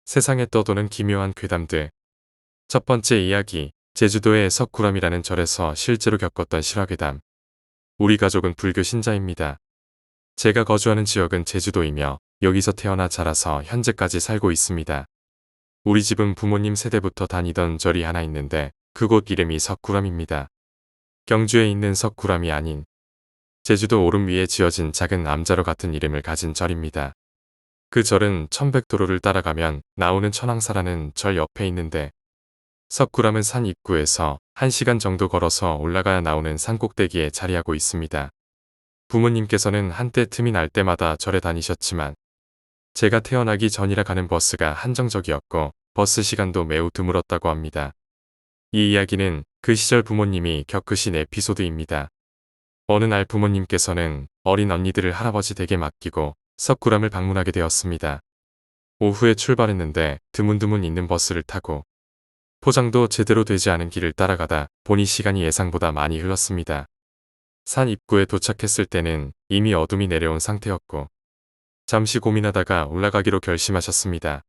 세상에 떠도는 기묘한 괴담들. 첫 번째 이야기, 제주도의 석굴암이라는 절에서 실제로 겪었던 실화괴담. 우리 가족은 불교 신자입니다. 제가 거주하는 지역은 제주도이며 여기서 태어나 자라서 현재까지 살고 있습니다. 우리 집은 부모님 세대부터 다니던 절이 하나 있는데 그곳 이름이 석굴암입니다. 경주에 있는 석굴암이 아닌 제주도 오름 위에 지어진 작은 암자로 같은 이름을 가진 절입니다. 그 절은 천백도로를 따라가면 나오는 천왕사라는 절 옆에 있는데 석굴암은 산 입구에서 1시간 정도 걸어서 올라가야 나오는 산 꼭대기에 자리하고 있습니다. 부모님께서는 한때 틈이 날 때마다 절에 다니셨지만 제가 태어나기 전이라 가는 버스가 한정적이었고 버스 시간도 매우 드물었다고 합니다. 이 이야기는 그 시절 부모님이 겪으신 에피소드입니다. 어느 날 부모님께서는 어린 언니들을 할아버지 댁에 맡기고 석굴암을 방문하게 되었습니다. 오후에 출발했는데 드문드문 있는 버스를 타고 포장도 제대로 되지 않은 길을 따라가다 보니 시간이 예상보다 많이 흘렀습니다. 산 입구에 도착했을 때는 이미 어둠이 내려온 상태였고 잠시 고민하다가 올라가기로 결심하셨습니다.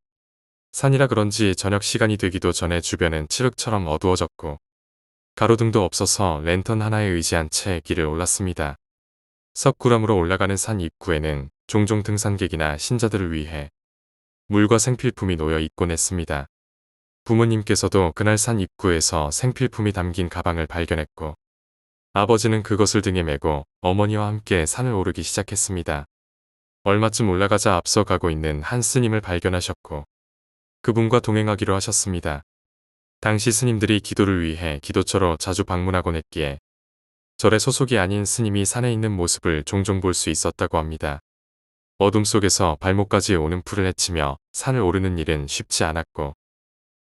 산이라 그런지 저녁 시간이 되기도 전에 주변은 칠흑처럼 어두워졌고 가로등도 없어서 랜턴 하나에 의지한 채 길을 올랐습니다. 석굴암으로 올라가는 산 입구에는 종종 등산객이나 신자들을 위해 물과 생필품이 놓여 있곤 했습니다. 부모님께서도 그날 산 입구에서 생필품이 담긴 가방을 발견했고 아버지는 그것을 등에 메고 어머니와 함께 산을 오르기 시작했습니다. 얼마쯤 올라가자 앞서 가고 있는 한 스님을 발견하셨고 그분과 동행하기로 하셨습니다. 당시 스님들이 기도를 위해 기도처로 자주 방문하곤 했기에 절의 소속이 아닌 스님이 산에 있는 모습을 종종 볼 수 있었다고 합니다. 어둠 속에서 발목까지 오는 풀을 헤치며 산을 오르는 일은 쉽지 않았고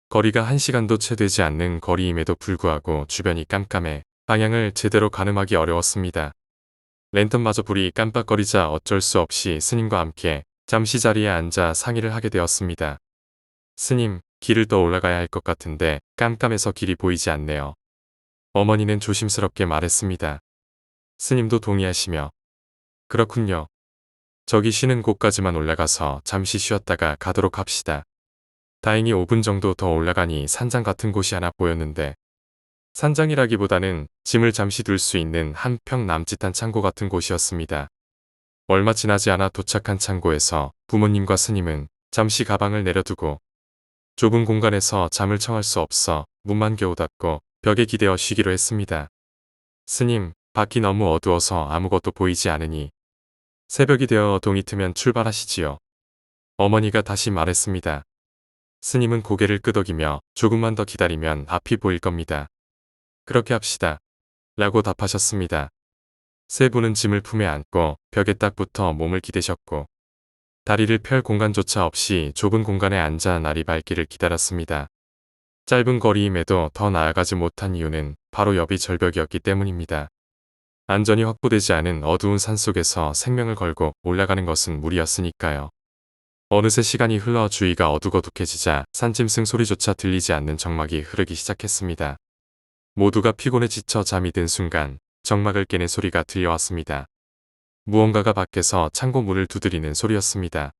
거리가 1시간도 채 되지 않는 거리임에도 불구하고 주변이 깜깜해 방향을 제대로 가늠하기 어려웠습니다. 랜턴마저 불이 깜빡거리자 어쩔 수 없이 스님과 함께 잠시 자리에 앉아 상의를 하게 되었습니다. 스님, 길을 더 올라가야 할 것 같은데 깜깜해서 길이 보이지 않네요. 어머니는 조심스럽게 말했습니다. 스님도 동의하시며 그렇군요. 저기 쉬는 곳까지만 올라가서 잠시 쉬었다가 가도록 합시다. 다행히 5분 정도 더 올라가니 산장 같은 곳이 하나 보였는데 산장이라기보다는 짐을 잠시 둘 수 있는 한 평 남짓한 창고 같은 곳이었습니다. 얼마 지나지 않아 도착한 창고에서 부모님과 스님은 잠시 가방을 내려두고 좁은 공간에서 잠을 청할 수 없어 문만 겨우 닫고 벽에 기대어 쉬기로 했습니다. 스님, 밖이 너무 어두워서 아무것도 보이지 않으니 새벽이 되어 어동이 트면 출발하시지요. 어머니가 다시 말했습니다. 스님은 고개를 끄덕이며 조금만 더 기다리면 앞이 보일 겁니다. 그렇게 합시다. 라고 답하셨습니다. 세 분은 짐을 품에 안고 벽에 딱 붙어 몸을 기대셨고 다리를 펼 공간조차 없이 좁은 공간에 앉아 날이 밝기를 기다렸습니다. 짧은 거리임에도 더 나아가지 못한 이유는 바로 옆이 절벽이었기 때문입니다. 안전이 확보되지 않은 어두운 산속에서 생명을 걸고 올라가는 것은 무리였으니까요. 어느새 시간이 흘러 주위가 어둑어둑해지자 산짐승 소리조차 들리지 않는 정막이 흐르기 시작했습니다. 모두가 피곤해 지쳐 잠이 든 순간 정막을 깨는 소리가 들려왔습니다. 무언가가 밖에서 창고 문을 두드리는 소리였습니다.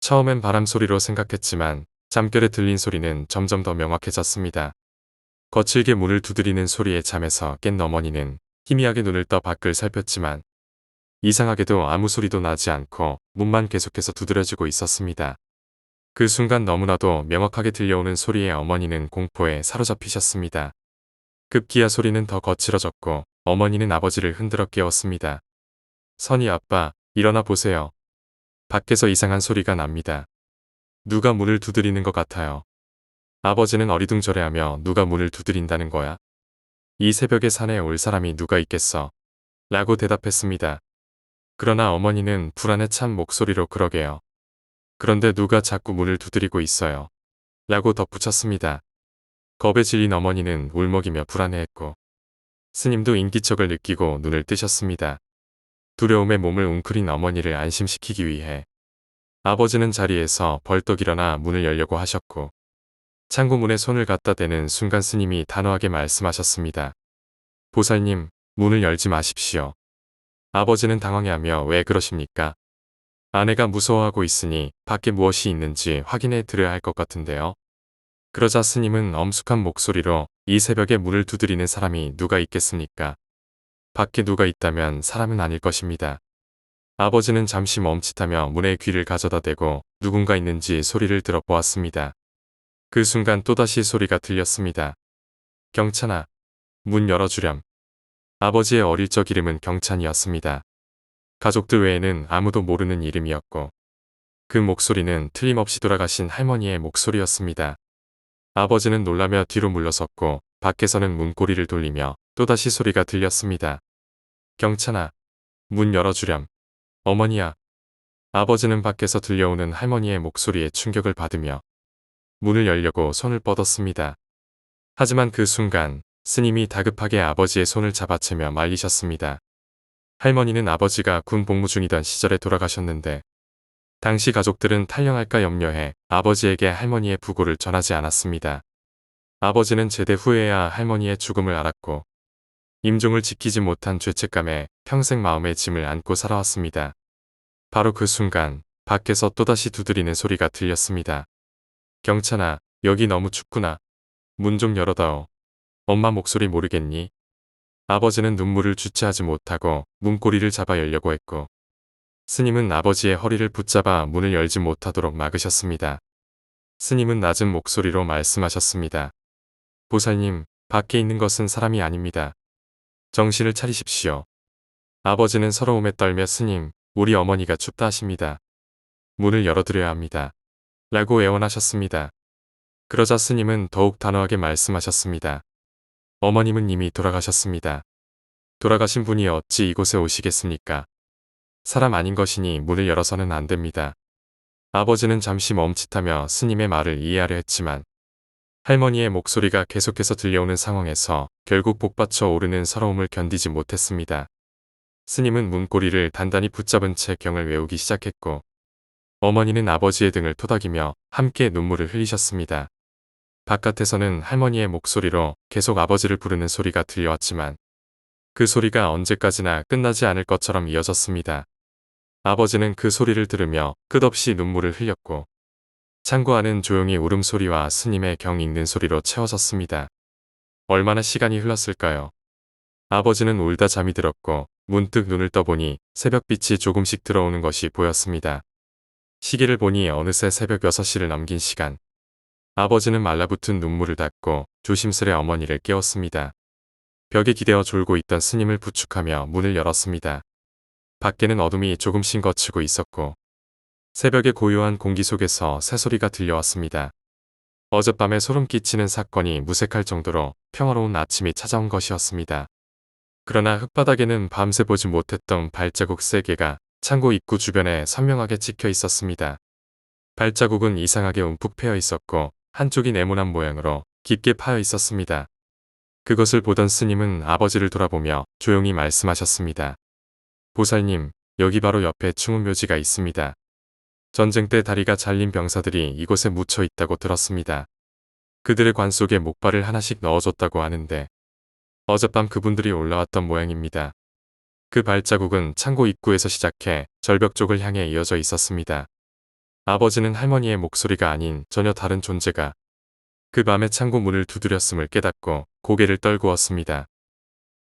처음엔 바람 소리로 생각했지만 잠결에 들린 소리는 점점 더 명확해졌습니다. 거칠게 문을 두드리는 소리에 잠에서 깬 어머니는 희미하게 눈을 떠 밖을 살폈지만 이상하게도 아무 소리도 나지 않고 문만 계속해서 두드려지고 있었습니다. 그 순간 너무나도 명확하게 들려오는 소리에 어머니는 공포에 사로잡히셨습니다. 급기야 소리는 더 거칠어졌고 어머니는 아버지를 흔들어 깨웠습니다. 선희 아빠, 일어나 보세요. 밖에서 이상한 소리가 납니다. 누가 문을 두드리는 것 같아요. 아버지는 어리둥절해하며 누가 문을 두드린다는 거야? 이 새벽에 산에 올 사람이 누가 있겠어? 라고 대답했습니다. 그러나 어머니는 불안에 찬 목소리로 그러게요. 그런데 누가 자꾸 문을 두드리고 있어요. 라고 덧붙였습니다. 겁에 질린 어머니는 울먹이며 불안해했고 스님도 인기척을 느끼고 눈을 뜨셨습니다. 두려움에 몸을 웅크린 어머니를 안심시키기 위해 아버지는 자리에서 벌떡 일어나 문을 열려고 하셨고 창고 문에 손을 갖다 대는 순간 스님이 단호하게 말씀하셨습니다. 보살님, 문을 열지 마십시오. 아버지는 당황해하며 왜 그러십니까? 아내가 무서워하고 있으니 밖에 무엇이 있는지 확인해 드려야 할 것 같은데요. 그러자 스님은 엄숙한 목소리로 이 새벽에 문을 두드리는 사람이 누가 있겠습니까? 밖에 누가 있다면 사람은 아닐 것입니다. 아버지는 잠시 멈칫하며 문에 귀를 가져다 대고 누군가 있는지 소리를 들어보았습니다. 그 순간 또다시 소리가 들렸습니다. 경찬아, 문 열어주렴. 아버지의 어릴 적 이름은 경찬이었습니다. 가족들 외에는 아무도 모르는 이름이었고 그 목소리는 틀림없이 돌아가신 할머니의 목소리였습니다. 아버지는 놀라며 뒤로 물러섰고 밖에서는 문고리를 돌리며 또다시 소리가 들렸습니다. 경찬아, 문 열어주렴. 어머니야. 아버지는 밖에서 들려오는 할머니의 목소리에 충격을 받으며 문을 열려고 손을 뻗었습니다. 하지만 그 순간 스님이 다급하게 아버지의 손을 잡아채며 말리셨습니다. 할머니는 아버지가 군 복무 중이던 시절에 돌아가셨는데 당시 가족들은 탈영할까 염려해 아버지에게 할머니의 부고를 전하지 않았습니다. 아버지는 제대 후에야 할머니의 죽음을 알았고 임종을 지키지 못한 죄책감에 평생 마음의 짐을 안고 살아왔습니다. 바로 그 순간 밖에서 또다시 두드리는 소리가 들렸습니다. 경찬아, 여기 너무 춥구나. 문 좀 열어다오. 엄마 목소리 모르겠니? 아버지는 눈물을 주체하지 못하고 문고리를 잡아 열려고 했고 스님은 아버지의 허리를 붙잡아 문을 열지 못하도록 막으셨습니다. 스님은 낮은 목소리로 말씀하셨습니다. 보살님, 밖에 있는 것은 사람이 아닙니다. 정신을 차리십시오. 아버지는 서러움에 떨며 스님, 우리 어머니가 춥다 하십니다. 문을 열어드려야 합니다. 라고 애원하셨습니다. 그러자 스님은 더욱 단호하게 말씀하셨습니다. 어머님은 이미 돌아가셨습니다. 돌아가신 분이 어찌 이곳에 오시겠습니까? 사람 아닌 것이니 문을 열어서는 안 됩니다. 아버지는 잠시 멈칫하며 스님의 말을 이해하려 했지만 할머니의 목소리가 계속해서 들려오는 상황에서 결국 복받쳐 오르는 서러움을 견디지 못했습니다. 스님은 문고리를 단단히 붙잡은 채 경을 외우기 시작했고 어머니는 아버지의 등을 토닥이며 함께 눈물을 흘리셨습니다. 바깥에서는 할머니의 목소리로 계속 아버지를 부르는 소리가 들려왔지만 그 소리가 언제까지나 끝나지 않을 것처럼 이어졌습니다. 아버지는 그 소리를 들으며 끝없이 눈물을 흘렸고 창고 안은 조용히 울음소리와 스님의 경 읽는 소리로 채워졌습니다. 얼마나 시간이 흘렀을까요? 아버지는 울다 잠이 들었고 문득 눈을 떠보니 새벽빛이 조금씩 들어오는 것이 보였습니다. 시계를 보니 어느새 새벽 6시를 넘긴 시간. 아버지는 말라붙은 눈물을 닦고 조심스레 어머니를 깨웠습니다. 벽에 기대어 졸고 있던 스님을 부축하며 문을 열었습니다. 밖에는 어둠이 조금씩 걷히고 있었고 새벽의 고요한 공기 속에서 새소리가 들려왔습니다. 어젯밤에 소름 끼치는 사건이 무색할 정도로 평화로운 아침이 찾아온 것이었습니다. 그러나 흙바닥에는 밤새 보지 못했던 발자국 3개가 창고 입구 주변에 선명하게 찍혀 있었습니다. 발자국은 이상하게 움푹 패여 있었고 한쪽이 네모난 모양으로 깊게 파여 있었습니다. 그것을 보던 스님은 아버지를 돌아보며 조용히 말씀하셨습니다. 보살님, 여기 바로 옆에 충운묘지가 있습니다. 전쟁 때 다리가 잘린 병사들이 이곳에 묻혀 있다고 들었습니다. 그들의 관 속에 목발을 하나씩 넣어줬다고 하는데 어젯밤 그분들이 올라왔던 모양입니다. 그 발자국은 창고 입구에서 시작해 절벽 쪽을 향해 이어져 있었습니다. 아버지는 할머니의 목소리가 아닌 전혀 다른 존재가 그 밤에 창고 문을 두드렸음을 깨닫고 고개를 떨구었습니다.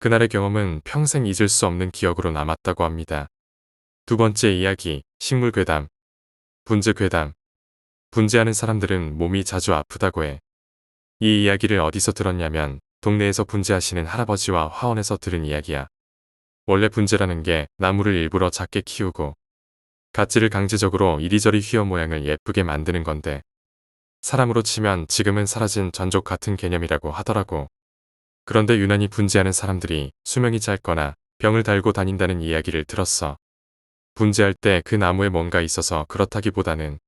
그날의 경험은 평생 잊을 수 없는 기억으로 남았다고 합니다. 두 번째 이야기, 식물괴담. 분재괴담. 분재하는 사람들은 몸이 자주 아프다고 해. 이 이야기를 어디서 들었냐면 동네에서 분재하시는 할아버지와 화원에서 들은 이야기야. 원래 분재라는 게 나무를 일부러 작게 키우고 가지를 강제적으로 이리저리 휘어 모양을 예쁘게 만드는 건데 사람으로 치면 지금은 사라진 전족 같은 개념이라고 하더라고. 그런데 유난히 분재하는 사람들이 수명이 짧거나 병을 달고 다닌다는 이야기를 들었어. 분재할 때 그 나무에 뭔가 있어서 그렇다기보다는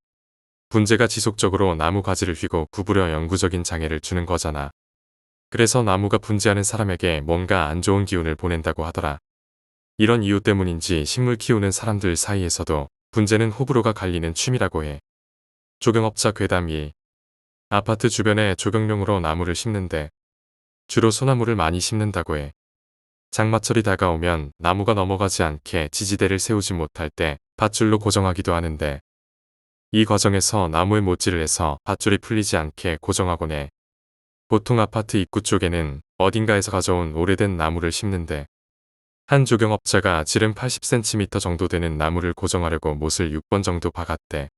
분재가 지속적으로 나무 가지를 휘고 구부려 영구적인 장애를 주는 거잖아. 그래서 나무가 분재하는 사람에게 뭔가 안 좋은 기운을 보낸다고 하더라. 이런 이유 때문인지 식물 키우는 사람들 사이에서도 분재는 호불호가 갈리는 취미라고 해. 조경업자 괴담 1. 아파트 주변에 조경용으로 나무를 심는데 주로 소나무를 많이 심는다고 해. 장마철이 다가오면 나무가 넘어가지 않게 지지대를 세우지 못할 때 밧줄로 고정하기도 하는데 이 과정에서 나무에 못질을 해서 밧줄이 풀리지 않게 고정하곤 해. 보통 아파트 입구 쪽에는 어딘가에서 가져온 오래된 나무를 심는데 한 조경업자가 지름 80cm 정도 되는 나무를 고정하려고 못을 6번 정도 박았대.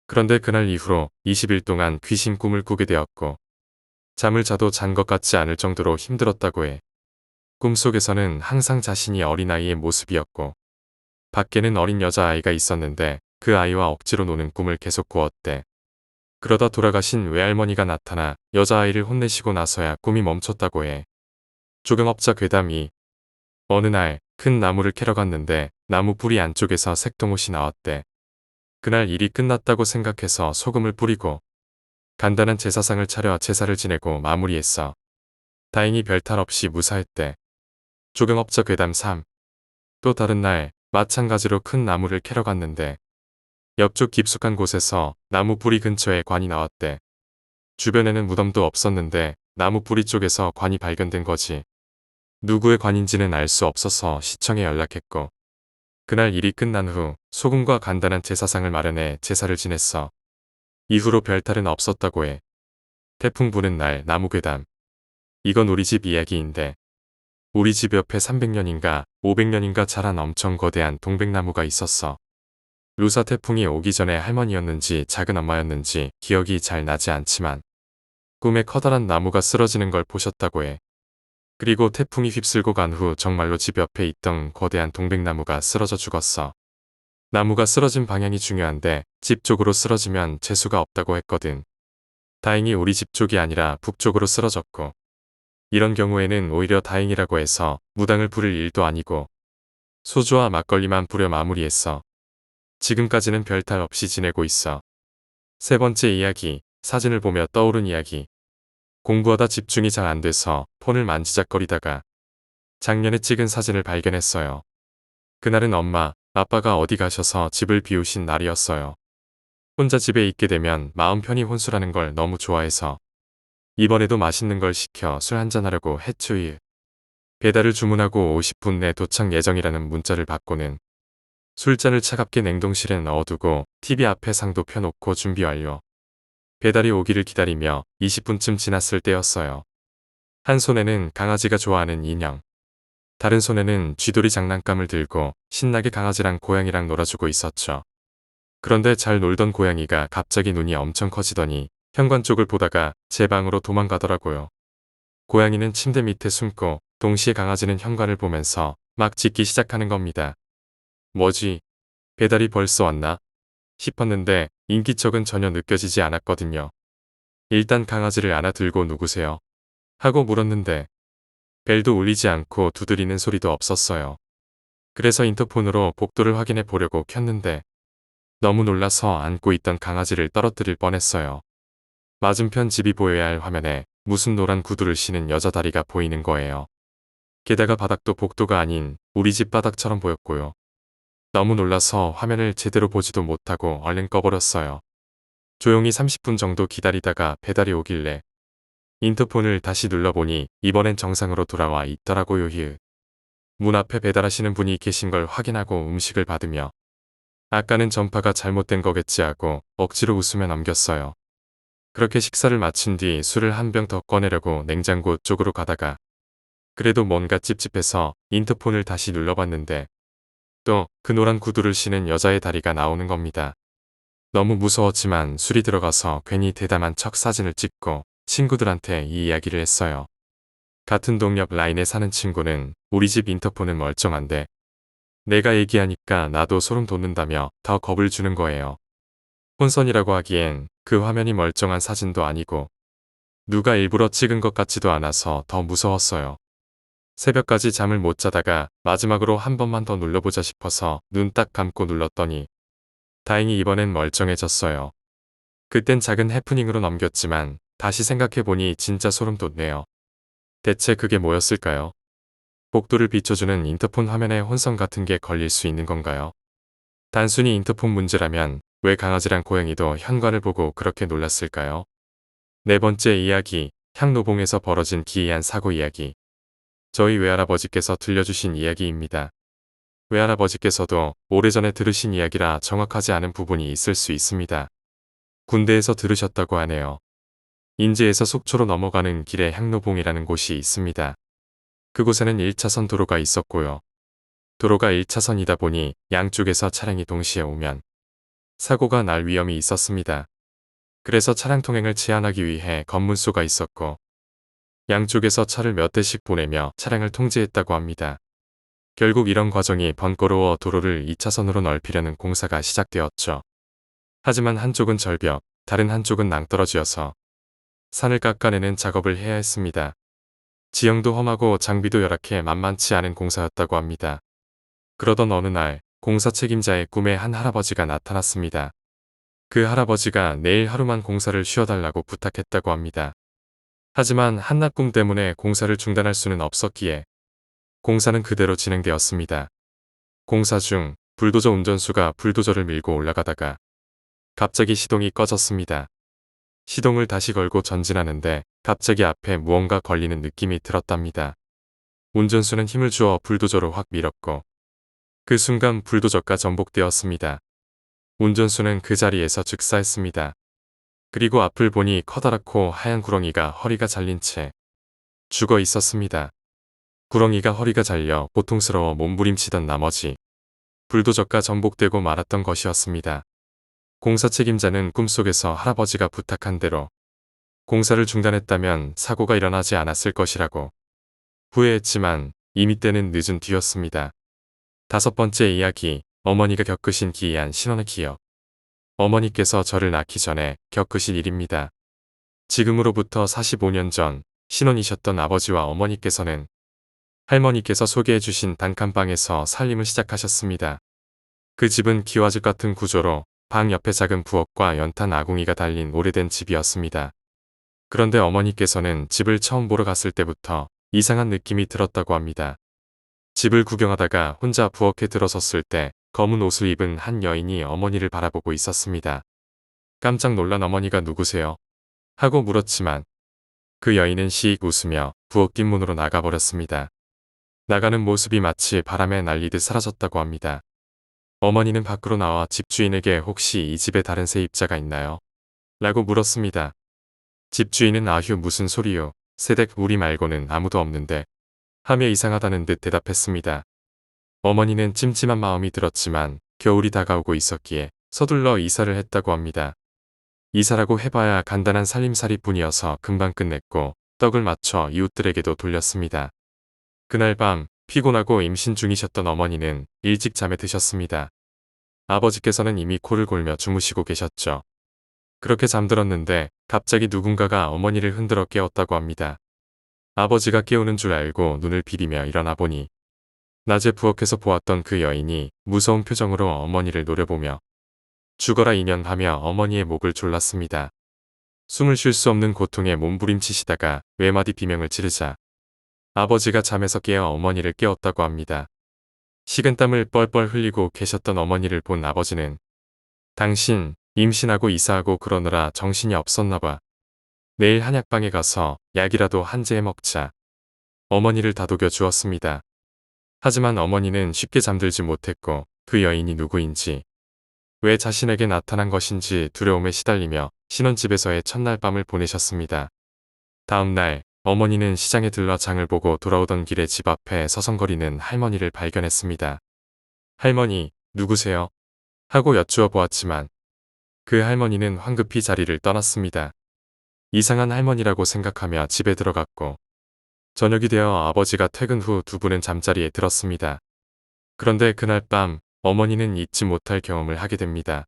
그런데 그날 이후로 20일 동안 귀신 꿈을 꾸게 되었고 잠을 자도 잔 것 같지 않을 정도로 힘들었다고 해. 꿈속에서는 항상 자신이 어린아이의 모습이었고 밖에는 어린 여자아이가 있었는데 그 아이와 억지로 노는 꿈을 계속 꾸었대. 그러다 돌아가신 외할머니가 나타나 여자아이를 혼내시고 나서야 꿈이 멈췄다고 해. 조경업자 괴담이 어느 날 큰 나무를 캐러 갔는데 나무 뿌리 안쪽에서 색동옷이 나왔대. 그날 일이 끝났다고 생각해서 소금을 뿌리고 간단한 제사상을 차려 제사를 지내고 마무리했어. 다행히 별탈 없이 무사했대. 조경업자 괴담 3. 또 다른 날 마찬가지로 큰 나무를 캐러 갔는데 옆쪽 깊숙한 곳에서 나무 뿌리 근처에 관이 나왔대. 주변에는 무덤도 없었는데 나무 뿌리 쪽에서 관이 발견된 거지. 누구의 관인지는 알 수 없어서 시청에 연락했고 그날 일이 끝난 후 소금과 간단한 제사상을 마련해 제사를 지냈어. 이후로 별탈은 없었다고 해. 태풍 부는 날 나무 괴담. 이건 우리 집 이야기인데 우리 집 옆에 300년인가 500년인가 자란 엄청 거대한 동백나무가 있었어. 루사 태풍이 오기 전에 할머니였는지 작은 엄마였는지 기억이 잘 나지 않지만 꿈에 커다란 나무가 쓰러지는 걸 보셨다고 해. 그리고 태풍이 휩쓸고 간 후 정말로 집 옆에 있던 거대한 동백나무가 쓰러져 죽었어. 나무가 쓰러진 방향이 중요한데 집 쪽으로 쓰러지면 재수가 없다고 했거든. 다행히 우리 집 쪽이 아니라 북쪽으로 쓰러졌고 이런 경우에는 오히려 다행이라고 해서 무당을 부릴 일도 아니고 소주와 막걸리만 부려 마무리했어. 지금까지는 별탈 없이 지내고 있어. 세 번째 이야기, 사진을 보며 떠오른 이야기. 공부하다 집중이 잘 안 돼서 폰을 만지작거리다가 작년에 찍은 사진을 발견했어요. 그날은 엄마, 아빠가 어디 가셔서 집을 비우신 날이었어요. 혼자 집에 있게 되면 마음 편히 혼술하는 걸 너무 좋아해서 이번에도 맛있는 걸 시켜 술 한잔하려고 했추이. 배달을 주문하고 50분 내 도착 예정이라는 문자를 받고는 술잔을 차갑게 냉동실에 넣어두고 TV 앞에 상도 펴놓고 준비 완료. 배달이 오기를 기다리며 20분쯤 지났을 때였어요. 한 손에는 강아지가 좋아하는 인형, 다른 손에는 쥐돌이 장난감을 들고 신나게 강아지랑 고양이랑 놀아주고 있었죠. 그런데 잘 놀던 고양이가 갑자기 눈이 엄청 커지더니 현관 쪽을 보다가 제 방으로 도망가더라고요. 고양이는 침대 밑에 숨고 동시에 강아지는 현관을 보면서 막 짖기 시작하는 겁니다. 뭐지? 배달이 벌써 왔나? 싶었는데 인기척은 전혀 느껴지지 않았거든요. 일단 강아지를 안아들고 누구세요? 하고 물었는데 벨도 울리지 않고 두드리는 소리도 없었어요. 그래서 인터폰으로 복도를 확인해 보려고 켰는데 너무 놀라서 안고 있던 강아지를 떨어뜨릴 뻔했어요. 맞은편 집이 보여야 할 화면에 무슨 노란 구두를 신은 여자 다리가 보이는 거예요. 게다가 바닥도 복도가 아닌 우리 집 바닥처럼 보였고요. 너무 놀라서 화면을 제대로 보지도 못하고 얼른 꺼버렸어요. 조용히 30분 정도 기다리다가 배달이 오길래 인터폰을 다시 눌러보니 이번엔 정상으로 돌아와 있더라고요. 문 앞에 배달하시는 분이 계신 걸 확인하고 음식을 받으며 아까는 전파가 잘못된 거겠지 하고 억지로 웃으며 넘겼어요. 그렇게 식사를 마친 뒤 술을 한 병 더 꺼내려고 냉장고 쪽으로 가다가 그래도 뭔가 찝찝해서 인터폰을 다시 눌러봤는데 또 그 노란 구두를 신은 여자의 다리가 나오는 겁니다. 너무 무서웠지만 술이 들어가서 괜히 대담한 척 사진을 찍고 친구들한테 이 이야기를 했어요. 같은 동옆 라인에 사는 친구는 우리 집 인터폰은 멀쩡한데 내가 얘기하니까 나도 소름 돋는다며 더 겁을 주는 거예요. 혼선이라고 하기엔 그 화면이 멀쩡한 사진도 아니고 누가 일부러 찍은 것 같지도 않아서 더 무서웠어요. 새벽까지 잠을 못 자다가 마지막으로 한 번만 더 눌러보자 싶어서 눈 딱 감고 눌렀더니 다행히 이번엔 멀쩡해졌어요. 그땐 작은 해프닝으로 넘겼지만 다시 생각해보니 진짜 소름 돋네요. 대체 그게 뭐였을까요? 복도를 비춰주는 인터폰 화면에 혼선 같은 게 걸릴 수 있는 건가요? 단순히 인터폰 문제라면 왜 강아지랑 고양이도 현관을 보고 그렇게 놀랐을까요? 네 번째 이야기, 향노봉에서 벌어진 기이한 사고 이야기. 저희 외할아버지께서 들려주신 이야기입니다. 외할아버지께서도 오래전에 들으신 이야기라 정확하지 않은 부분이 있을 수 있습니다. 군대에서 들으셨다고 하네요. 인제에서 속초로 넘어가는 길에 향로봉이라는 곳이 있습니다. 그곳에는 1차선 도로가 있었고요. 도로가 1차선이다 보니 양쪽에서 차량이 동시에 오면 사고가 날 위험이 있었습니다. 그래서 차량 통행을 제한하기 위해 검문소가 있었고 양쪽에서 차를 몇 대씩 보내며 차량을 통제했다고 합니다. 결국 이런 과정이 번거로워 도로를 2차선으로 넓히려는 공사가 시작되었죠. 하지만 한쪽은 절벽, 다른 한쪽은 낭떠러지여서 산을 깎아내는 작업을 해야 했습니다. 지형도 험하고 장비도 열악해 만만치 않은 공사였다고 합니다. 그러던 어느 날 공사 책임자의 꿈에 한 할아버지가 나타났습니다. 그 할아버지가 내일 하루만 공사를 쉬어달라고 부탁했다고 합니다. 하지만 한낮 꿈 때문에 공사를 중단할 수는 없었기에 공사는 그대로 진행되었습니다. 공사 중 불도저 운전수가 불도저를 밀고 올라가다가 갑자기 시동이 꺼졌습니다. 시동을 다시 걸고 전진하는데 갑자기 앞에 무언가 걸리는 느낌이 들었답니다. 운전수는 힘을 주어 불도저로 확 밀었고 그 순간 불도저가 전복되었습니다. 운전수는 그 자리에서 즉사했습니다. 그리고 앞을 보니 커다랗고 하얀 구렁이가 허리가 잘린 채 죽어 있었습니다. 구렁이가 허리가 잘려 고통스러워 몸부림치던 나머지 불도저가 전복되고 말았던 것이었습니다. 공사 책임자는 꿈속에서 할아버지가 부탁한 대로 공사를 중단했다면 사고가 일어나지 않았을 것이라고 후회했지만 이미 때는 늦은 뒤였습니다. 5번째 이야기, 어머니가 겪으신 기이한 신혼의 기억. 어머니께서 저를 낳기 전에 겪으신 일입니다. 지금으로부터 45년 전 신혼이셨던 아버지와 어머니께서는 할머니께서 소개해주신 단칸방에서 살림을 시작하셨습니다. 그 집은 기와집 같은 구조로 방 옆에 작은 부엌과 연탄 아궁이가 달린 오래된 집이었습니다. 그런데 어머니께서는 집을 처음 보러 갔을 때부터 이상한 느낌이 들었다고 합니다. 집을 구경하다가 혼자 부엌에 들어섰을 때 검은 옷을 입은 한 여인이 어머니를 바라보고 있었습니다. 깜짝 놀란 어머니가 누구세요? 하고 물었지만 그 여인은 씩 웃으며 부엌 뒷문으로 나가버렸습니다. 나가는 모습이 마치 바람에 날리듯 사라졌다고 합니다. 어머니는 밖으로 나와 집주인에게 혹시 이 집에 다른 세입자가 있나요? 라고 물었습니다. 집주인은 아휴 무슨 소리요. 새댁 우리 말고는 아무도 없는데 하며 이상하다는 듯 대답했습니다. 어머니는 찜찜한 마음이 들었지만 겨울이 다가오고 있었기에 서둘러 이사를 했다고 합니다. 이사라고 해봐야 간단한 살림살이 뿐이어서 금방 끝냈고 떡을 맞춰 이웃들에게도 돌렸습니다. 그날 밤 피곤하고 임신 중이셨던 어머니는 일찍 잠에 드셨습니다. 아버지께서는 이미 코를 골며 주무시고 계셨죠. 그렇게 잠들었는데 갑자기 누군가가 어머니를 흔들어 깨웠다고 합니다. 아버지가 깨우는 줄 알고 눈을 비비며 일어나 보니 낮에 부엌에서 보았던 그 여인이 무서운 표정으로 어머니를 노려보며 죽어라 인연하며 어머니의 목을 졸랐습니다. 숨을 쉴 수 없는 고통에 몸부림치시다가 외마디 비명을 지르자 아버지가 잠에서 깨어 어머니를 깨웠다고 합니다. 식은땀을 뻘뻘 흘리고 계셨던 어머니를 본 아버지는 당신 임신하고 이사하고 그러느라 정신이 없었나 봐. 내일 한약방에 가서 약이라도 한 재 먹자. 어머니를 다독여 주었습니다. 하지만 어머니는 쉽게 잠들지 못했고 그 여인이 누구인지 왜 자신에게 나타난 것인지 두려움에 시달리며 신혼집에서의 첫날 밤을 보내셨습니다. 다음 날 어머니는 시장에 들러 장을 보고 돌아오던 길에 집 앞에 서성거리는 할머니를 발견했습니다. 할머니, 누구세요? 하고 여쭈어 보았지만 그 할머니는 황급히 자리를 떠났습니다. 이상한 할머니라고 생각하며 집에 들어갔고 저녁이 되어 아버지가 퇴근 후 두 분은 잠자리에 들었습니다. 그런데 그날 밤 어머니는 잊지 못할 경험을 하게 됩니다.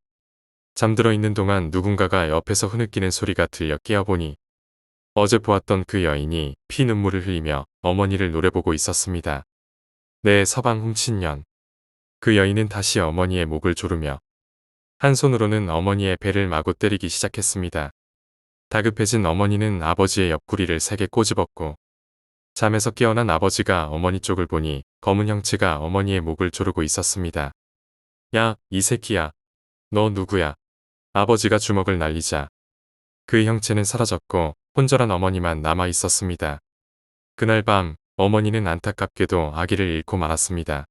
잠들어 있는 동안 누군가가 옆에서 흐느끼는 소리가 들려 깨어보니 어제 보았던 그 여인이 피눈물을 흘리며 어머니를 노려보고 있었습니다. 내 서방 훔친년. 그 여인은 다시 어머니의 목을 조르며 한 손으로는 어머니의 배를 마구 때리기 시작했습니다. 다급해진 어머니는 아버지의 옆구리를 세게 꼬집었고 잠에서 깨어난 아버지가 어머니 쪽을 보니 검은 형체가 어머니의 목을 조르고 있었습니다. 야, 이 새끼야. 너 누구야? 아버지가 주먹을 날리자 그 형체는 사라졌고 혼절한 어머니만 남아 있었습니다. 그날 밤 어머니는 안타깝게도 아기를 잃고 말았습니다.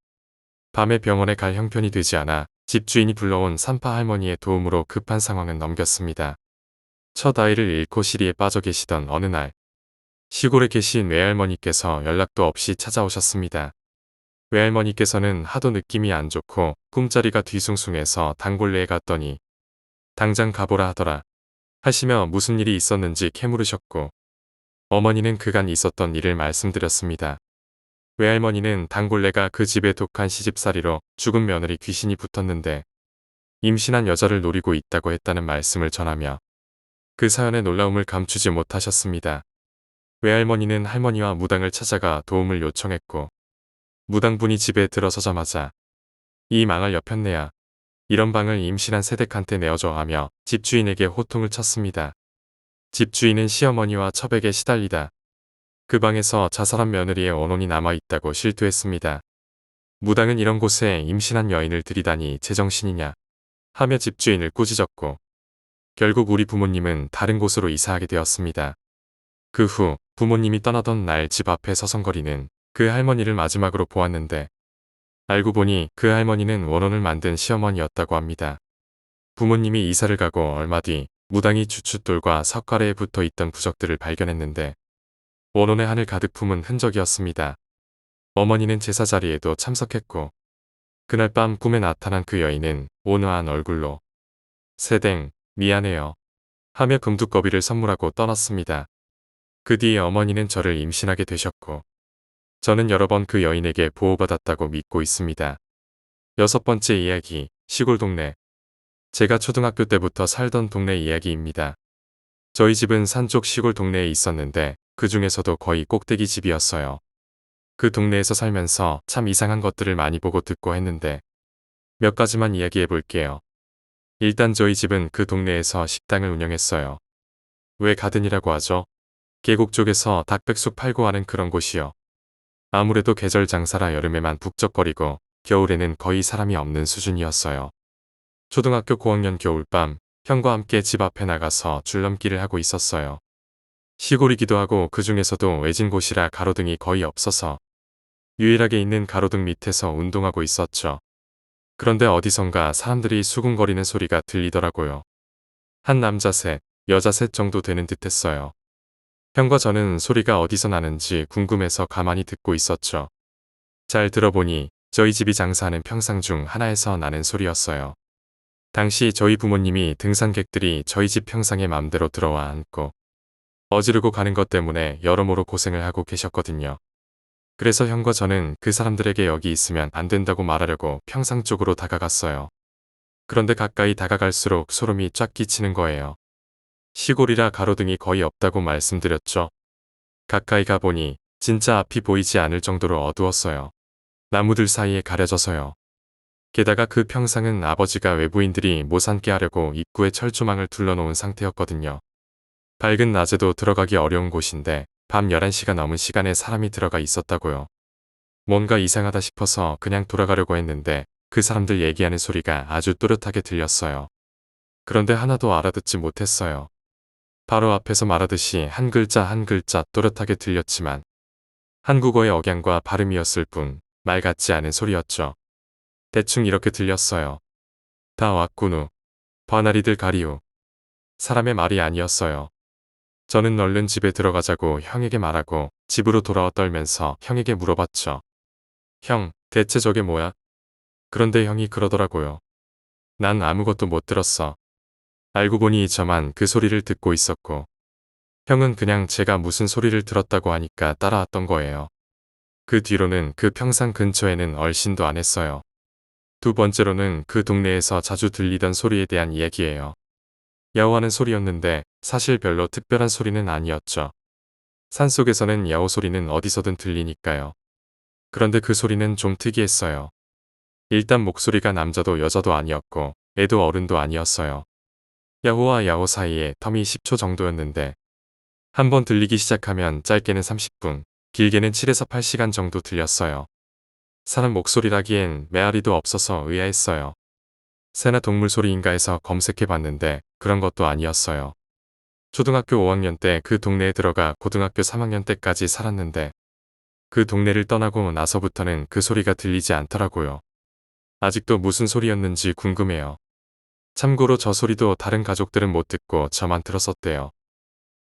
밤에 병원에 갈 형편이 되지 않아 집주인이 불러온 산파 할머니의 도움으로 급한 상황은 넘겼습니다. 첫 아이를 잃고 시리에 빠져 계시던 어느 날, 시골에 계신 외할머니께서 연락도 없이 찾아오셨습니다. 외할머니께서는 하도 느낌이 안 좋고 꿈자리가 뒤숭숭해서 단골레에 갔더니 당장 가보라 하더라 하시며 무슨 일이 있었는지 캐물으셨고, 어머니는 그간 있었던 일을 말씀드렸습니다. 외할머니는 단골레가 그 집에 독한 시집살이로 죽은 며느리 귀신이 붙었는데 임신한 여자를 노리고 있다고 했다는 말씀을 전하며 그 사연의 놀라움을 감추지 못하셨습니다. 외할머니는 할머니와 무당을 찾아가 도움을 요청했고, 무당분이 집에 들어서자마자 이 망할 여편네야, 이런 방을 임신한 새댁한테 내어줘 하며 집주인에게 호통을 쳤습니다. 집주인은 시어머니와 첩에게 시달리다 그 방에서 자살한 며느리의 원혼이 남아있다고 실토했습니다. 무당은 이런 곳에 임신한 여인을 들이다니 제정신이냐 하며 집주인을 꾸짖었고, 결국 우리 부모님은 다른 곳으로 이사하게 되었습니다. 그 후 부모님이 떠나던 날 집 앞에 서성거리는 그 할머니를 마지막으로 보았는데, 알고 보니 그 할머니는 원혼을 만든 시어머니였다고 합니다. 부모님이 이사를 가고 얼마 뒤 무당이 주춧돌과 석가래에 붙어 있던 부적들을 발견했는데 원혼의 한을 가득 품은 흔적이었습니다. 어머니는 제사 자리에도 참석했고, 그날 밤 꿈에 나타난 그 여인은 온화한 얼굴로 "새댁, 미안해요" 하며 금두꺼비를 선물하고 떠났습니다. 그 뒤에 어머니는 저를 임신하게 되셨고, 저는 여러 번 그 여인에게 보호받았다고 믿고 있습니다. 6번째 이야기, 시골 동네. 제가 초등학교 때부터 살던 동네 이야기입니다. 저희 집은 산 쪽 시골 동네에 있었는데 그 중에서도 거의 꼭대기 집이었어요. 그 동네에서 살면서 참 이상한 것들을 많이 보고 듣고 했는데 몇 가지만 이야기해 볼게요. 일단 저희 집은 그 동네에서 식당을 운영했어요. 왜 가든이라고 하죠? 계곡 쪽에서 닭백숙 팔고 하는 그런 곳이요. 아무래도 계절 장사라 여름에만 북적거리고 겨울에는 거의 사람이 없는 수준이었어요. 초등학교 고학년 겨울밤, 형과 함께 집 앞에 나가서 줄넘기를 하고 있었어요. 시골이기도 하고 그 중에서도 외진 곳이라 가로등이 거의 없어서 유일하게 있는 가로등 밑에서 운동하고 있었죠. 그런데 어디선가 사람들이 수군거리는 소리가 들리더라고요. 한 남자 셋, 여자 셋 정도 되는 듯 했어요. 형과 저는 소리가 어디서 나는지 궁금해서 가만히 듣고 있었죠. 잘 들어보니 저희 집이 장사하는 평상 중 하나에서 나는 소리였어요. 당시 저희 부모님이 등산객들이 저희 집 평상에 맘대로 들어와 앉고 어지르고 가는 것 때문에 여러모로 고생을 하고 계셨거든요. 그래서 형과 저는 그 사람들에게 여기 있으면 안 된다고 말하려고 평상 쪽으로 다가갔어요. 그런데 가까이 다가갈수록 소름이 쫙 끼치는 거예요. 시골이라 가로등이 거의 없다고 말씀드렸죠. 가까이 가보니 진짜 앞이 보이지 않을 정도로 어두웠어요. 나무들 사이에 가려져서요. 게다가 그 평상은 아버지가 외부인들이 못 앉게 하려고 입구에 철조망을 둘러놓은 상태였거든요. 밝은 낮에도 들어가기 어려운 곳인데 밤 11시가 넘은 시간에 사람이 들어가 있었다고요. 뭔가 이상하다 싶어서 그냥 돌아가려고 했는데 그 사람들 얘기하는 소리가 아주 또렷하게 들렸어요. 그런데 하나도 알아듣지 못했어요. 바로 앞에서 말하듯이 한 글자 한 글자 또렷하게 들렸지만 한국어의 억양과 발음이었을 뿐 말 같지 않은 소리였죠. 대충 이렇게 들렸어요. 다 왔구누. 바나리들 가리우. 사람의 말이 아니었어요. 저는 얼른 집에 들어가자고 형에게 말하고 집으로 돌아와 떨면서 형에게 물어봤죠. 형, 대체 저게 뭐야? 그런데 형이 그러더라고요. 난 아무것도 못 들었어. 알고 보니 저만 그 소리를 듣고 있었고, 형은 그냥 제가 무슨 소리를 들었다고 하니까 따라왔던 거예요. 그 뒤로는 그 평상 근처에는 얼씬도 안 했어요. 두 번째로는 그 동네에서 자주 들리던 소리에 대한 이야기예요. 야호하는 소리였는데 사실 별로 특별한 소리는 아니었죠. 산속에서는 야호 소리는 어디서든 들리니까요. 그런데 그 소리는 좀 특이했어요. 일단 목소리가 남자도 여자도 아니었고 애도 어른도 아니었어요. 야호와 야호 사이에 텀이 10초 정도였는데 한번 들리기 시작하면 짧게는 30분, 길게는 7에서 8시간 정도 들렸어요. 사람 목소리라기엔 메아리도 없어서 의아했어요. 새나 동물 소리인가 해서 검색해봤는데 그런 것도 아니었어요. 초등학교 5학년 때 그 동네에 들어가 고등학교 3학년 때까지 살았는데 그 동네를 떠나고 나서부터는 그 소리가 들리지 않더라고요. 아직도 무슨 소리였는지 궁금해요. 참고로 저 소리도 다른 가족들은 못 듣고 저만 들었었대요.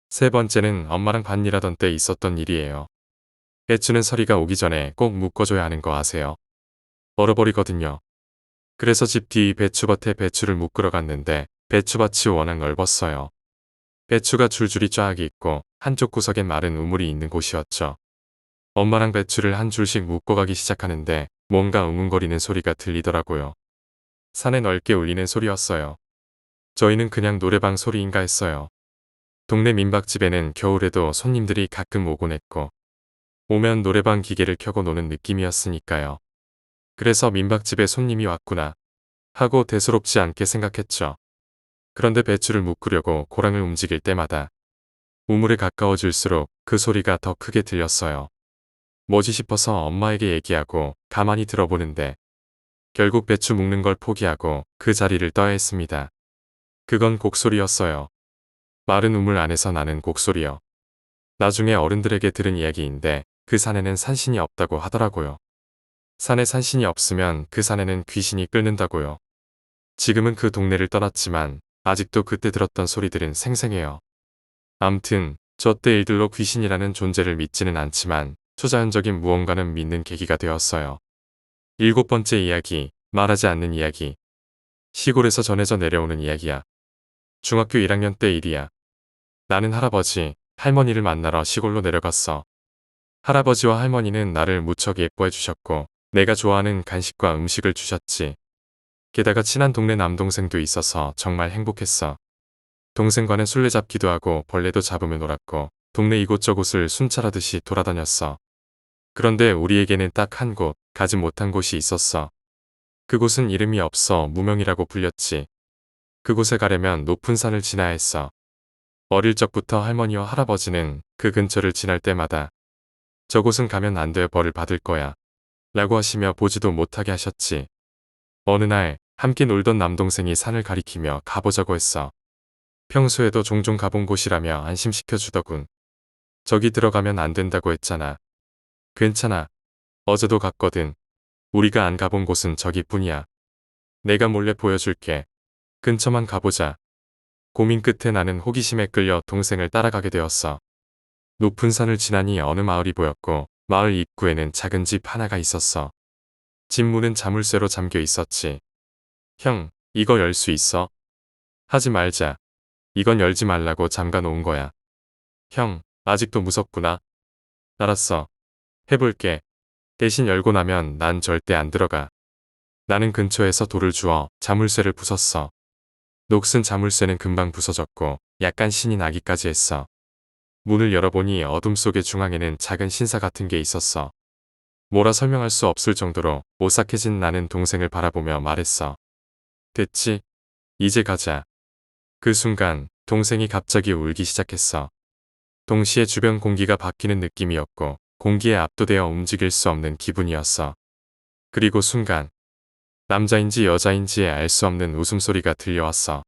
세 번째는 엄마랑 반일하던 때 있었던 일이에요. 배추는 서리가 오기 전에 꼭 묶어줘야 하는 거 아세요? 얼어버리거든요. 그래서 집 뒤 배추밭에 배추를 묶으러 갔는데 배추밭이 워낙 넓었어요. 배추가 줄줄이 쫙 있고 한쪽 구석엔 마른 우물이 있는 곳이었죠. 엄마랑 배추를 한 줄씩 묶어가기 시작하는데 뭔가 웅웅거리는 소리가 들리더라고요. 산에 넓게 울리는 소리였어요. 저희는 그냥 노래방 소리인가 했어요. 동네 민박집에는 겨울에도 손님들이 가끔 오곤 했고 오면 노래방 기계를 켜고 노는 느낌이었으니까요. 그래서 민박집에 손님이 왔구나 하고 대수롭지 않게 생각했죠. 그런데 배추를 묶으려고 고랑을 움직일 때마다 우물에 가까워질수록 그 소리가 더 크게 들렸어요. 뭐지 싶어서 엄마에게 얘기하고 가만히 들어보는데 결국 배추 묶는 걸 포기하고 그 자리를 떠야 했습니다. 그건 곡소리였어요. 마른 우물 안에서 나는 곡소리요. 나중에 어른들에게 들은 이야기인데 그 산에는 산신이 없다고 하더라고요. 산에 산신이 없으면 그 산에는 귀신이 끓는다고요. 지금은 그 동네를 떠났지만 아직도 그때 들었던 소리들은 생생해요. 암튼 저 때 일들로 귀신이라는 존재를 믿지는 않지만 초자연적인 무언가는 믿는 계기가 되었어요. 일곱 번째 이야기, 말하지 않는 이야기. 시골에서 전해져 내려오는 이야기야. 중학교 1학년 때 일이야. 나는 할아버지, 할머니를 만나러 시골로 내려갔어. 할아버지와 할머니는 나를 무척 예뻐해 주셨고 내가 좋아하는 간식과 음식을 주셨지. 게다가 친한 동네 남동생도 있어서 정말 행복했어. 동생과는 술래잡기도 하고 벌레도 잡으며 놀았고 동네 이곳저곳을 순찰하듯이 돌아다녔어. 그런데 우리에게는 딱 한 곳, 가지 못한 곳이 있었어. 그곳은 이름이 없어 무명이라고 불렸지. 그곳에 가려면 높은 산을 지나야 했어. 어릴 적부터 할머니와 할아버지는 그 근처를 지날 때마다 저곳은 가면 안 돼 벌을 받을 거야 라고 하시며 보지도 못하게 하셨지. 어느 날 함께 놀던 남동생이 산을 가리키며 가보자고 했어. 평소에도 종종 가본 곳이라며 안심시켜 주더군. 저기 들어가면 안 된다고 했잖아. 괜찮아. 어제도 갔거든. 우리가 안 가본 곳은 저기뿐이야. 내가 몰래 보여줄게. 근처만 가보자. 고민 끝에 나는 호기심에 끌려 동생을 따라가게 되었어. 높은 산을 지나니 어느 마을이 보였고 마을 입구에는 작은 집 하나가 있었어. 집 문은 자물쇠로 잠겨 있었지. 형, 이거 열 수 있어? 하지 말자. 이건 열지 말라고 잠가 놓은 거야. 형, 아직도 무섭구나. 알았어. 해볼게. 대신 열고 나면 난 절대 안 들어가. 나는 근처에서 돌을 주워 자물쇠를 부쉈어. 녹슨 자물쇠는 금방 부서졌고 약간 신이 나기까지 했어. 문을 열어보니 어둠 속의 중앙에는 작은 신사 같은 게 있었어. 뭐라 설명할 수 없을 정도로 오싹해진 나는 동생을 바라보며 말했어. 됐지? 이제 가자. 그 순간 동생이 갑자기 울기 시작했어. 동시에 주변 공기가 바뀌는 느낌이었고 공기에 압도되어 움직일 수 없는 기분이었어. 그리고 순간 남자인지 여자인지 알 수 없는 웃음소리가 들려왔어.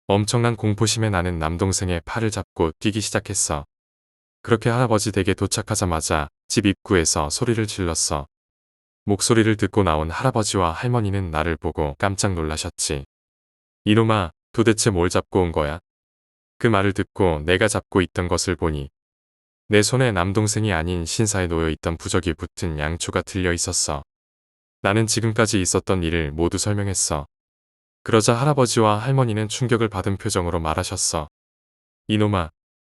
엄청난 공포심에 나는 남동생의 팔을 잡고 뛰기 시작했어. 그렇게 할아버지 댁에 도착하자마자 집 입구에서 소리를 질렀어. 목소리를 듣고 나온 할아버지와 할머니는 나를 보고 깜짝 놀라셨지. 이놈아, 도대체 뭘 잡고 온 거야? 그 말을 듣고 내가 잡고 있던 것을 보니 내 손에 남동생이 아닌 신사에 놓여있던 부적이 붙은 양초가 들려 있었어. 나는 지금까지 있었던 일을 모두 설명했어. 그러자 할아버지와 할머니는 충격을 받은 표정으로 말하셨어. 이놈아,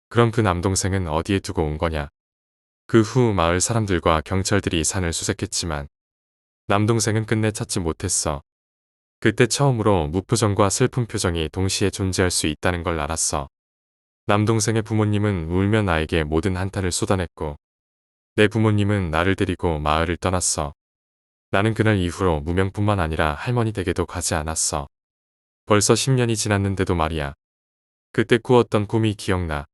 그럼 그 남동생은 어디에 두고 온 거냐? 그 후 마을 사람들과 경찰들이 산을 수색했지만 남동생은 끝내 찾지 못했어. 그때 처음으로 무표정과 슬픈 표정이 동시에 존재할 수 있다는 걸 알았어. 남동생의 부모님은 울며 나에게 모든 한탄을 쏟아냈고 내 부모님은 나를 데리고 마을을 떠났어. 나는 그날 이후로 무명뿐만 아니라 할머니 댁에도 가지 않았어. 벌써 10년이 지났는데도 말이야. 그때 꾸었던 꿈이 기억나.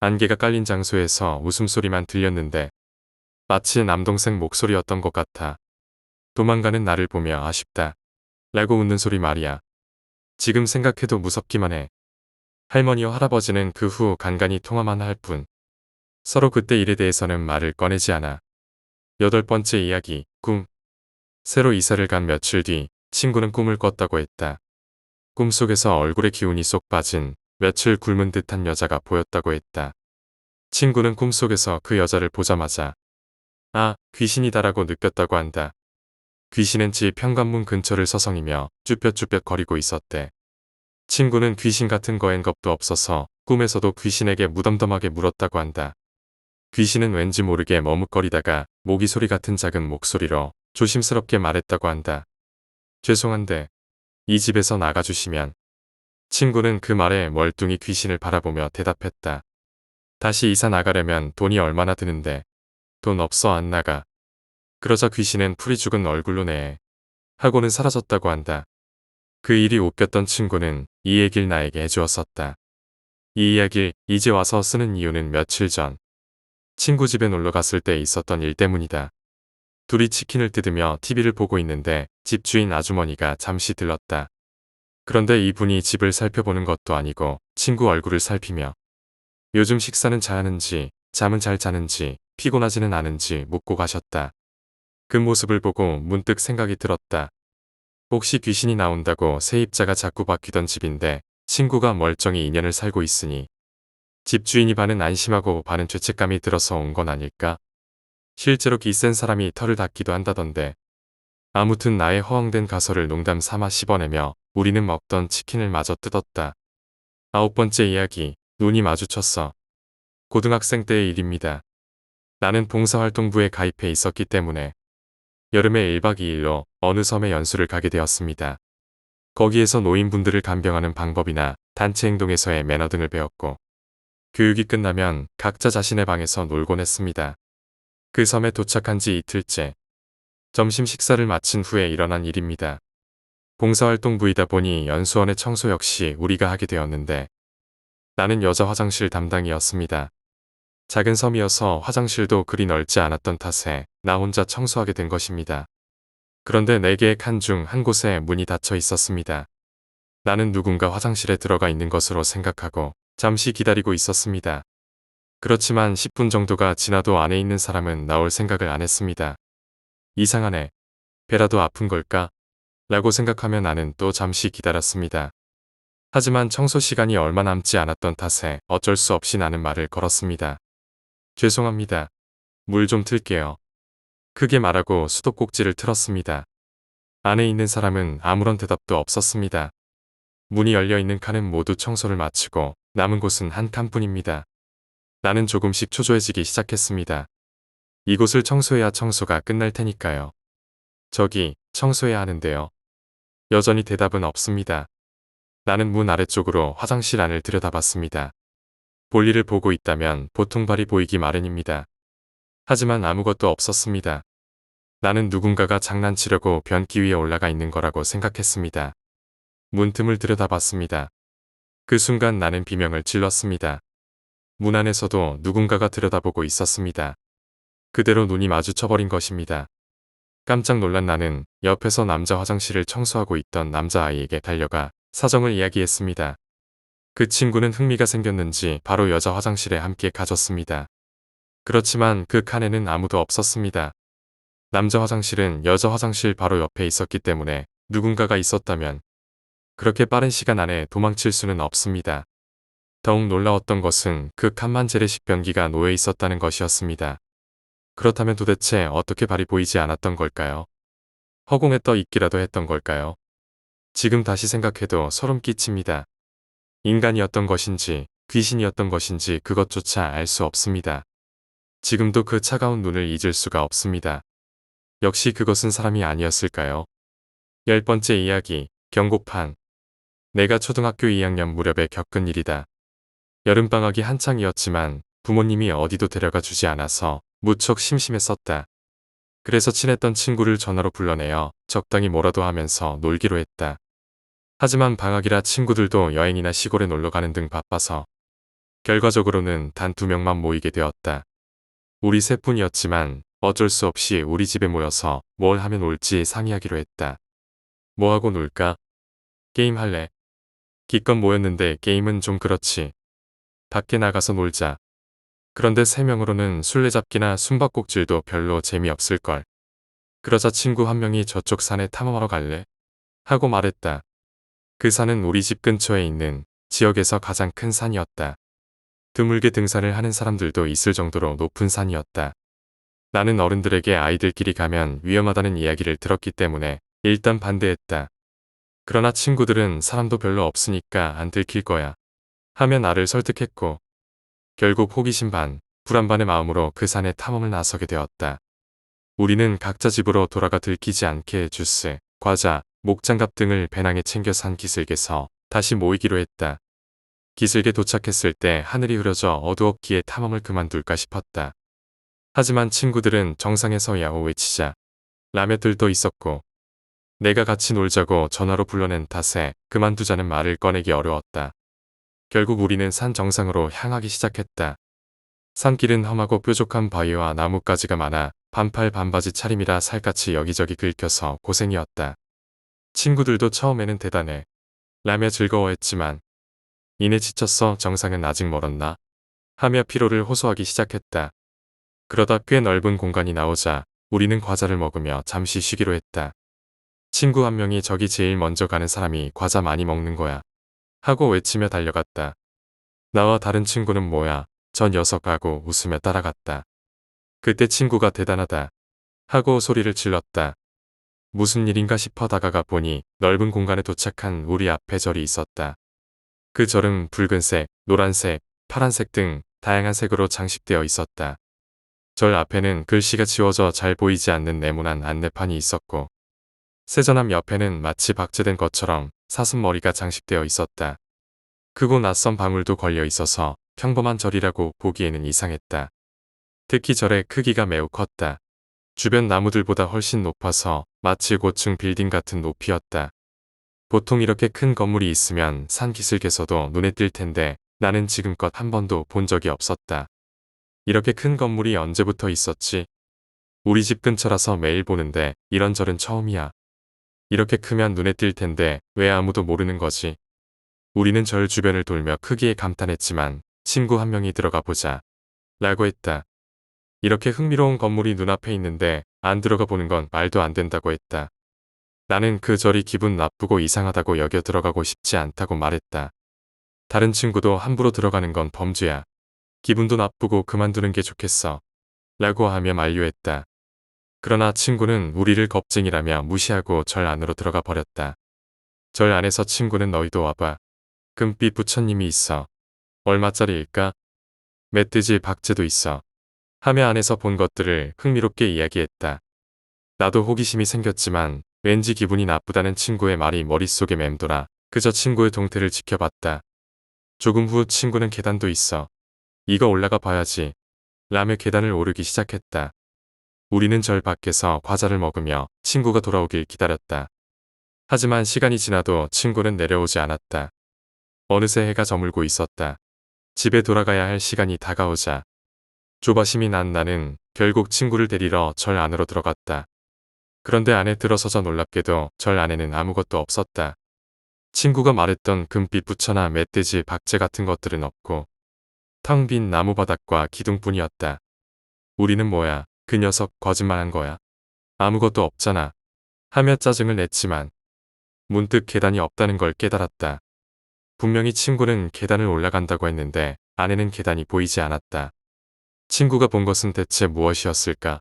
안개가 깔린 장소에서 웃음소리만 들렸는데 마치 남동생 목소리였던 것 같아. 도망가는 나를 보며 아쉽다. 라고 웃는 소리 말이야. 지금 생각해도 무섭기만 해. 할머니와 할아버지는 그 후 간간히 통화만 할 뿐. 서로 그때 일에 대해서는 말을 꺼내지 않아. 여덟 번째 이야기, 꿈. 새로 이사를 간 며칠 뒤 친구는 꿈을 꿨다고 했다. 꿈속에서 얼굴에 기운이 쏙 빠진 며칠 굶은 듯한 여자가 보였다고 했다. 친구는 꿈속에서 그 여자를 보자마자 아, 귀신이다라고 느꼈다고 한다. 귀신은 집 현관문 근처를 서성이며 쭈뼛쭈뼛 거리고 있었대. 친구는 귀신 같은 거엔 겁도 없어서 꿈에서도 귀신에게 무덤덤하게 물었다고 한다. 귀신은 왠지 모르게 머뭇거리다가 모기 소리 같은 작은 목소리로 조심스럽게 말했다고 한다. 죄송한데 이 집에서 나가주시면. 친구는 그 말에 멀뚱히 귀신을 바라보며 대답했다. 다시 이사 나가려면 돈이 얼마나 드는데. 돈 없어 안 나가. 그러자 귀신은 풀이 죽은 얼굴로 네 하고는 사라졌다고 한다. 그 일이 웃겼던 친구는 이 얘기를 나에게 해주었었다. 이 이야기를 이제 와서 쓰는 이유는 며칠 전 친구 집에 놀러 갔을 때 있었던 일 때문이다. 둘이 치킨을 뜯으며 TV를 보고 있는데 집주인 아주머니가 잠시 들렀다. 그런데 이분이 집을 살펴보는 것도 아니고 친구 얼굴을 살피며 요즘 식사는 잘하는지 잠은 잘 자는지 피곤하지는 않은지 묻고 가셨다. 그 모습을 보고 문득 생각이 들었다. 혹시 귀신이 나온다고 세입자가 자꾸 바뀌던 집인데 친구가 멀쩡히 2년을 살고 있으니 집주인이 반은 안심하고 반은 죄책감이 들어서 온 건 아닐까? 실제로 기 센 사람이 털을 닦기도 한다던데. 아무튼 나의 허황된 가설을 농담 삼아 씹어내며 우리는 먹던 치킨을 마저 뜯었다. 9번째 이야기, 눈이 마주쳤어. 고등학생 때의 일입니다. 나는 봉사활동부에 가입해 있었기 때문에 여름에 1박 2일로 어느 섬에 연수를 가게 되었습니다. 거기에서 노인분들을 간병하는 방법이나 단체 행동에서의 매너 등을 배웠고 교육이 끝나면 각자 자신의 방에서 놀곤 했습니다. 그 섬에 도착한 지 이틀째. 점심 식사를 마친 후에 일어난 일입니다. 봉사활동부이다 보니 연수원의 청소 역시 우리가 하게 되었는데 나는 여자 화장실 담당이었습니다. 작은 섬이어서 화장실도 그리 넓지 않았던 탓에 나 혼자 청소하게 된 것입니다. 그런데 4개의 칸 중 한 곳에 문이 닫혀 있었습니다. 나는 누군가 화장실에 들어가 있는 것으로 생각하고 잠시 기다리고 있었습니다. 그렇지만 10분 정도가 지나도 안에 있는 사람은 나올 생각을 안 했습니다. 이상하네. 배라도 아픈 걸까? 라고 생각하며 나는 또 잠시 기다렸습니다. 하지만 청소 시간이 얼마 남지 않았던 탓에 어쩔 수 없이 나는 말을 걸었습니다. 죄송합니다. 물 좀 틀게요. 크게 말하고 수도꼭지를 틀었습니다. 안에 있는 사람은 아무런 대답도 없었습니다. 문이 열려있는 칸은 모두 청소를 마치고 남은 곳은 한 칸뿐입니다. 나는 조금씩 초조해지기 시작했습니다. 이곳을 청소해야 청소가 끝날 테니까요. 저기 청소해야 하는데요. 여전히 대답은 없습니다. 나는 문 아래쪽으로 화장실 안을 들여다봤습니다. 볼일을 보고 있다면 보통 발이 보이기 마련입니다. 하지만 아무것도 없었습니다. 나는 누군가가 장난치려고 변기 위에 올라가 있는 거라고 생각했습니다. 문틈을 들여다봤습니다. 그 순간 나는 비명을 질렀습니다. 문 안에서도 누군가가 들여다보고 있었습니다. 그대로 눈이 마주쳐버린 것입니다. 깜짝 놀란 나는 옆에서 남자 화장실을 청소하고 있던 남자아이에게 달려가 사정을 이야기했습니다. 그 친구는 흥미가 생겼는지 바로 여자 화장실에 함께 가졌습니다. 그렇지만 그 칸에는 아무도 없었습니다. 남자 화장실은 여자 화장실 바로 옆에 있었기 때문에 누군가가 있었다면 그렇게 빠른 시간 안에 도망칠 수는 없습니다. 더욱 놀라웠던 것은 그 칸만 재래식 변기가 놓여 있었다는 것이었습니다. 그렇다면 도대체 어떻게 발이 보이지 않았던 걸까요? 허공에 떠 있기라도 했던 걸까요? 지금 다시 생각해도 소름 끼칩니다. 인간이었던 것인지 귀신이었던 것인지 그것조차 알 수 없습니다. 지금도 그 차가운 눈을 잊을 수가 없습니다. 역시 그것은 사람이 아니었을까요? 10번째 이야기, 경고판. 내가 초등학교 2학년 무렵에 겪은 일이다. 여름방학이 한창이었지만 부모님이 어디도 데려가 주지 않아서 무척 심심했었다. 그래서 친했던 친구를 전화로 불러내어 적당히 뭐라도 하면서 놀기로 했다. 하지만 방학이라 친구들도 여행이나 시골에 놀러 가는 등 바빠서 결과적으로는 단 2명만 모이게 되었다. 우리 셋뿐이었지만 어쩔 수 없이 우리 집에 모여서 뭘 하면 올지 상의하기로 했다. 뭐 하고 놀까? 게임 할래? 기껏 모였는데 게임은 좀 그렇지. 밖에 나가서 놀자. 그런데 3명으로는 술래잡기나 숨바꼭질도 별로 재미없을걸. 그러자 친구 한 명이 저쪽 산에 탐험하러 갈래? 하고 말했다. 그 산은 우리 집 근처에 있는 지역에서 가장 큰 산이었다. 드물게 등산을 하는 사람들도 있을 정도로 높은 산이었다. 나는 어른들에게 아이들끼리 가면 위험하다는 이야기를 들었기 때문에 일단 반대했다. 그러나 친구들은 사람도 별로 없으니까 안 들킬 거야 하며 나를 설득했고 결국 호기심 반, 불안 반의 마음으로 그 산에 탐험을 나서게 되었다. 우리는 각자 집으로 돌아가 들키지 않게 주스, 과자, 목장갑 등을 배낭에 챙겨 산 기슭에서 다시 모이기로 했다. 기슭에 도착했을 때 하늘이 흐려져 어두웠기에 탐험을 그만둘까 싶었다. 하지만 친구들은 정상에서 야호 외치자 라며들도 있었고 내가 같이 놀자고 전화로 불러낸 탓에 그만두자는 말을 꺼내기 어려웠다. 결국 우리는 산 정상으로 향하기 시작했다. 산길은 험하고 뾰족한 바위와 나뭇가지가 많아 반팔 반바지 차림이라 살갗이 여기저기 긁혀서 고생이었다. 친구들도 처음에는 대단해 라며 즐거워했지만 이내 지쳤어 정상은 아직 멀었나? 하며 피로를 호소하기 시작했다. 그러다 꽤 넓은 공간이 나오자 우리는 과자를 먹으며 잠시 쉬기로 했다. 친구 한 명이 저기 제일 먼저 가는 사람이 과자 많이 먹는 거야 하고 외치며 달려갔다. 나와 다른 친구는 뭐야 저 녀석 하고 웃으며 따라갔다. 그때 친구가 대단하다 하고 소리를 질렀다. 무슨 일인가 싶어 다가가 보니 넓은 공간에 도착한 우리 앞에 절이 있었다. 그 절은 붉은색, 노란색, 파란색 등 다양한 색으로 장식되어 있었다. 절 앞에는 글씨가 지워져 잘 보이지 않는 네모난 안내판이 있었고 세전함 옆에는 마치 박제된 것처럼 사슴머리가 장식되어 있었다. 크고 낯선 방울도 걸려 있어서 평범한 절이라고 보기에는 이상했다. 특히 절의 크기가 매우 컸다. 주변 나무들보다 훨씬 높아서 마치 고층 빌딩 같은 높이였다. 보통 이렇게 큰 건물이 있으면 산 기슭에서도 눈에 띌 텐데 나는 지금껏 한 번도 본 적이 없었다. 이렇게 큰 건물이 언제부터 있었지? 우리 집 근처라서 매일 보는데 이런 절은 처음이야. 이렇게 크면 눈에 띌 텐데 왜 아무도 모르는 거지? 우리는 절 주변을 돌며 크기에 감탄했지만 친구 한 명이 들어가 보자 라고 했다. 이렇게 흥미로운 건물이 눈앞에 있는데 안 들어가 보는 건 말도 안 된다고 했다. 나는 그 절이 기분 나쁘고 이상하다고 여겨 들어가고 싶지 않다고 말했다. 다른 친구도 함부로 들어가는 건 범죄야. 기분도 나쁘고 그만두는 게 좋겠어. 라고 하며 만류했다. 그러나 친구는 우리를 겁쟁이라며 무시하고 절 안으로 들어가 버렸다. 절 안에서 친구는 너희도 와봐. 금빛 부처님이 있어. 얼마짜리일까? 멧돼지 박제도 있어. 하며 안에서 본 것들을 흥미롭게 이야기했다. 나도 호기심이 생겼지만 왠지 기분이 나쁘다는 친구의 말이 머릿속에 맴돌아 그저 친구의 동태를 지켜봤다. 조금 후 친구는 계단도 있어. 이거 올라가 봐야지. 라며 계단을 오르기 시작했다. 우리는 절 밖에서 과자를 먹으며 친구가 돌아오길 기다렸다. 하지만 시간이 지나도 친구는 내려오지 않았다. 어느새 해가 저물고 있었다. 집에 돌아가야 할 시간이 다가오자 조바심이 난 나는 결국 친구를 데리러 절 안으로 들어갔다. 그런데 안에 들어서자 놀랍게도 절 안에는 아무것도 없었다. 친구가 말했던 금빛 부처나 멧돼지 박제 같은 것들은 없고 텅 빈 나무바닥과 기둥뿐이었다. 우리는 뭐야, 그 녀석 거짓말한 거야? 아무것도 없잖아. 하며 짜증을 냈지만 문득 계단이 없다는 걸 깨달았다. 분명히 친구는 계단을 올라간다고 했는데 안에는 계단이 보이지 않았다. 친구가 본 것은 대체 무엇이었을까?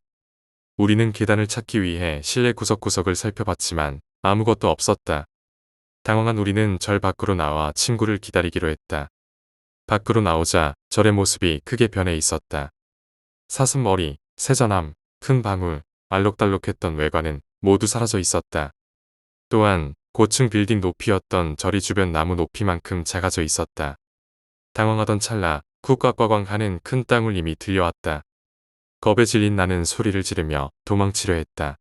우리는 계단을 찾기 위해 실내 구석구석을 살펴봤지만 아무것도 없었다. 당황한 우리는 절 밖으로 나와 친구를 기다리기로 했다. 밖으로 나오자 절의 모습이 크게 변해 있었다. 사슴머리, 세전함, 큰 방울, 알록달록했던 외관은 모두 사라져 있었다. 또한 고층 빌딩 높이였던 절이 주변 나무 높이만큼 작아져 있었다. 당황하던 찰나 쿡꽉꽉꽝 하는 큰 땅울림이 들려왔다. 겁에 질린 나는 소리를 지르며 도망치려 했다.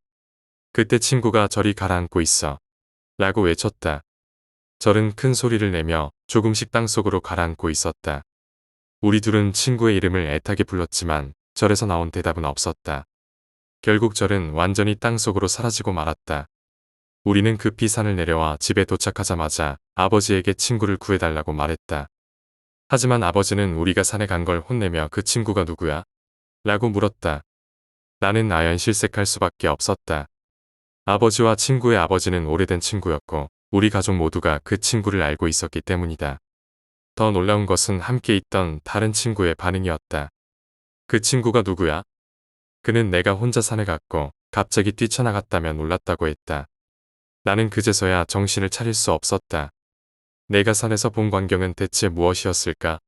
그때 친구가 저리 가라앉고 있어 라고 외쳤다. 절은 큰 소리를 내며 조금씩 땅속으로 가라앉고 있었다. 우리 둘은 친구의 이름을 애타게 불렀지만 절에서 나온 대답은 없었다. 결국 절은 완전히 땅속으로 사라지고 말았다. 우리는 급히 산을 내려와 집에 도착하자마자 아버지에게 친구를 구해달라고 말했다. 하지만 아버지는 우리가 산에 간 걸 혼내며 그 친구가 누구야? 라고 물었다. 나는 아연 실색할 수밖에 없었다. 아버지와 친구의 아버지는 오래된 친구였고 우리 가족 모두가 그 친구를 알고 있었기 때문이다. 더 놀라운 것은 함께 있던 다른 친구의 반응이었다. 그 친구가 누구야? 그는 내가 혼자 산에 갔고 갑자기 뛰쳐나갔다며 놀랐다고 했다. 나는 그제서야 정신을 차릴 수 없었다. 내가 산에서 본 광경은 대체 무엇이었을까?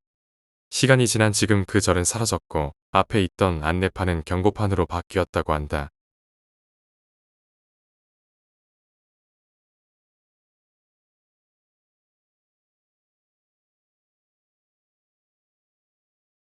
시간이 지난 지금 그 절은 사라졌고 앞에 있던 안내판은 경고판으로 바뀌었다고 한다.